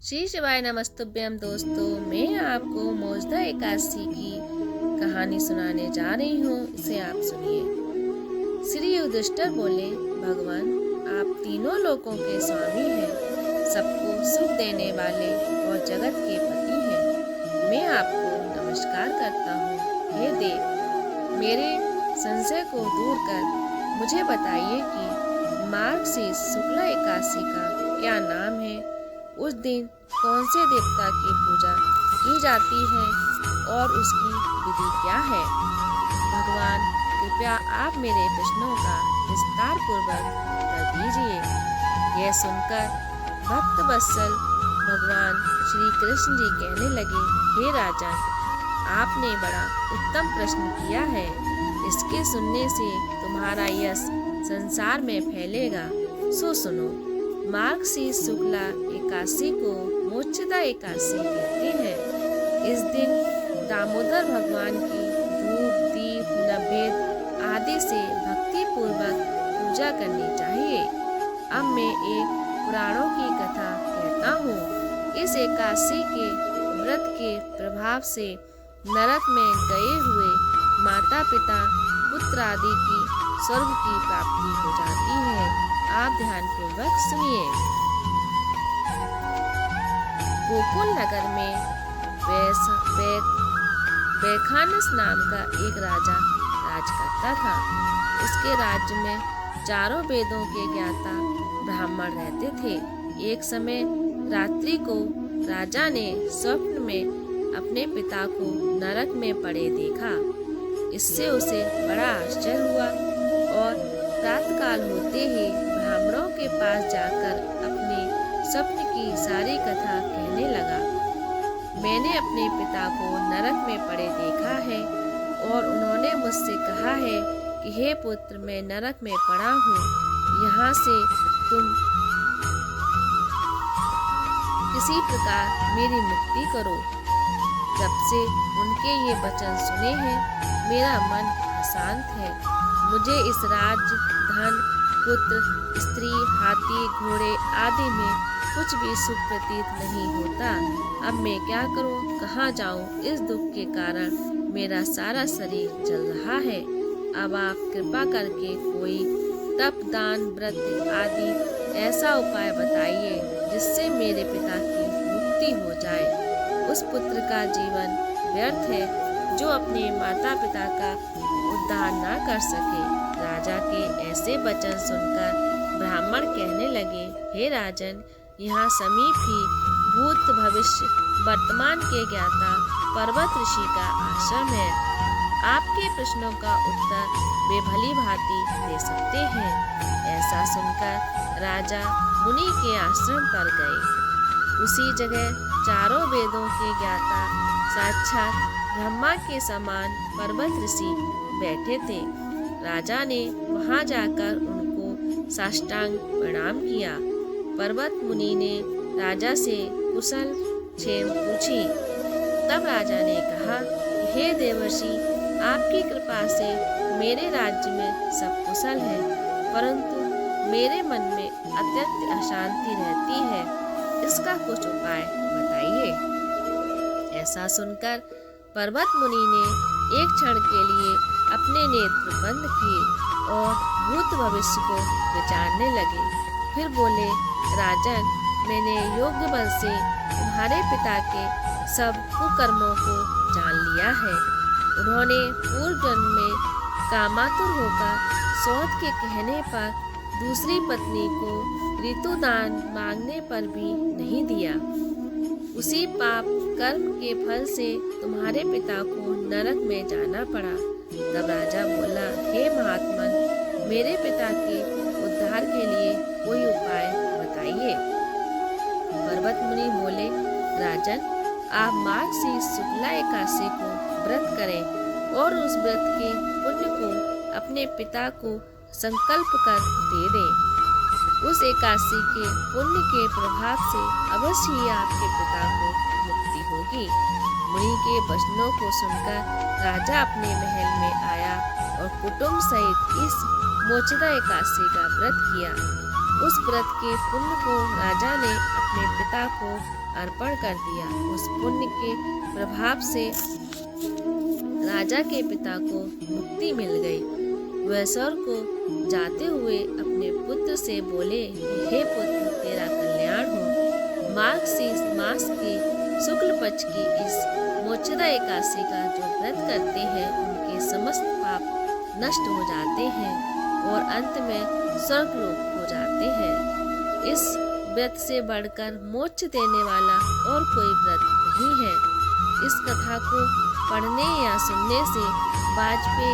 श्री शिवाय नमस्तुभ्यम। दोस्तों, मैं आपको मौजूदा एकादशी की कहानी सुनाने जा रही हूँ। इसे आप सुनिए। श्री युधिष्ठिर बोले, भगवान, आप तीनों लोकों के स्वामी हैं, सबको सुख देने वाले और जगत के पति हैं। मैं आपको नमस्कार करता हूँ। हे देव, मेरे संशय को दूर कर मुझे बताइए कि मार्गशीर्ष शुक्ला एकादशी का क्या नाम है। उस दिन कौन से देवता की पूजा की जाती है और उसकी विधि क्या है। भगवान, कृपया आप मेरे प्रश्नों का विस्तार पूर्वक उत्तर दीजिए। यह सुनकर भक्त वत्सल भगवान श्री कृष्ण जी कहने लगे, हे राजन, आपने बड़ा उत्तम प्रश्न किया है। इसके सुनने से तुम्हारा यश संसार में फैलेगा। सो सुनो। मार्गशीर्ष शुक्ला एकादशी को मोक्षदा एकादशी कहते हैं। इस दिन दामोदर भगवान की धूप, दीप, नैवेद्य आदि से भक्ति पूर्वक पूजा करनी चाहिए। अब मैं एक पुराणों की कथा कहता हूँ। इस एकादशी के व्रत के प्रभाव से नरक में गए हुए माता पिता पुत्र आदि की स्वर्ग की प्राप्ति हो जाती है। आप ध्यान पूर्वक सुनिए। गोकुल नगर में वैखानस नाम का एक राजा राज करता था। उसके राज्य में चारों वेदों के ज्ञाता ब्राह्मण रहते थे। एक समय रात्रि को राजा ने स्वप्न में अपने पिता को नरक में पड़े देखा। इससे उसे बड़ा आश्चर्य हुआ और प्रातःकाल होते ही ब्राह्मणों के पास जाकर अपने स्वप्न की सारी कथा कहने लगा। मैंने अपने पिता को नरक में पड़े देखा है और उन्होंने मुझसे कहा है कि हे पुत्र, मैं नरक में पड़ा हूँ, यहाँ से तुम किसी प्रकार मेरी मुक्ति करो। जब से उनके ये वचन सुने हैं, मेरा मन अशांत है। मुझे इस राज्य, धन, पुत्र, स्त्री, हाथी, घोड़े आदि में कुछ भी सुख प्रतीत नहीं होता। अब मैं क्या करूं, कहाँ जाऊं? इस दुख के कारण मेरा सारा शरीर जल रहा है। अब आप कृपा करके कोई तप, दान, व्रत आदि ऐसा उपाय बताइए जिससे मेरे पिता की मुक्ति हो जाए। उस पुत्र का जीवन व्यर्थ है जो अपने माता पिता का उद्धार न कर सके। राजा के ऐसे वचन सुनकर ब्राह्मण कहने लगे, हे राजन, यहाँ समीप ही भूत, भविष्य, वर्तमान के ज्ञाता पर्वत ऋषि का आश्रम है। आपके प्रश्नों का उत्तर वे भली भांति दे सकते हैं। ऐसा सुनकर राजा मुनि के आश्रम पर गए। उसी जगह चारों वेदों के ज्ञाता साक्षात ब्रह्मा के समान पर्वत ऋषि बैठे थे। राजा ने वहां जाकर उनको साष्टांग प्रणाम किया। पर्वत मुनि ने राजा से कुशल क्षेम पूछी। तब राजा ने कहा, हे देवर्षि, आपकी कृपा से मेरे राज्य में सब कुशल है, परंतु मेरे मन में अत्यंत अशांति रहती है। इसका कुछ उपाय बताइए। ऐसा सुनकर पर्वत मुनि ने एक क्षण के लिए अपने नेत्र बंद किए और भूत भविष्य को विचारने लगे। फिर बोले, राजन, मैंने योग्य बल से तुम्हारे पिता के सब कुकर्मों को जान लिया है। उन्होंने पूर्व जन्म में कामातुर होकर सौत के कहने पर दूसरी पत्नी को ऋतुदान मांगने पर भी नहीं दिया। उसी पाप कर्म के फल से तुम्हारे पिता को नरक में जाना पड़ा। तब राजा बोला, हे महात्मन, मेरे पिता के उद्धार के लिए कोई उपाय बताइए। पर्वत मुनि बोले, राजन, आप मार्गशीर्ष शुक्ला एकादशी को व्रत करें और उस व्रत के पुण्य को अपने पिता को संकल्प कर दे दें। उस एकादशी के पुण्य के प्रभाव से अवश्य ही आपके पिता को मुक्ति होगी। मुनि के वचनों को सुनकर राजा अपने महल में आया और कुटुंब सहित इस मोक्षदा एकादशी का व्रत किया। उस व्रत के पुण्य को राजा ने अपने पिता को अर्पण कर दिया। उस पुण्य के प्रभाव से राजा के पिता को मुक्ति मिल गई। वह स्वर्ग को जाते हुए अपने पुत्र से बोले, हे पुत्र, तेरा कल्याण हो। मार्गशीर्ष मास के शुक्ल पक्ष की इस मोक्षदा एकादशी का जो व्रत करते हैं उनके समस्त पाप नष्ट हो जाते हैं और अंत में स्वर्गलोक हो जाते हैं। इस व्रत से बढ़कर मोक्ष देने वाला और कोई व्रत नहीं है। इस कथा को पढ़ने या सुनने से वाजपेयी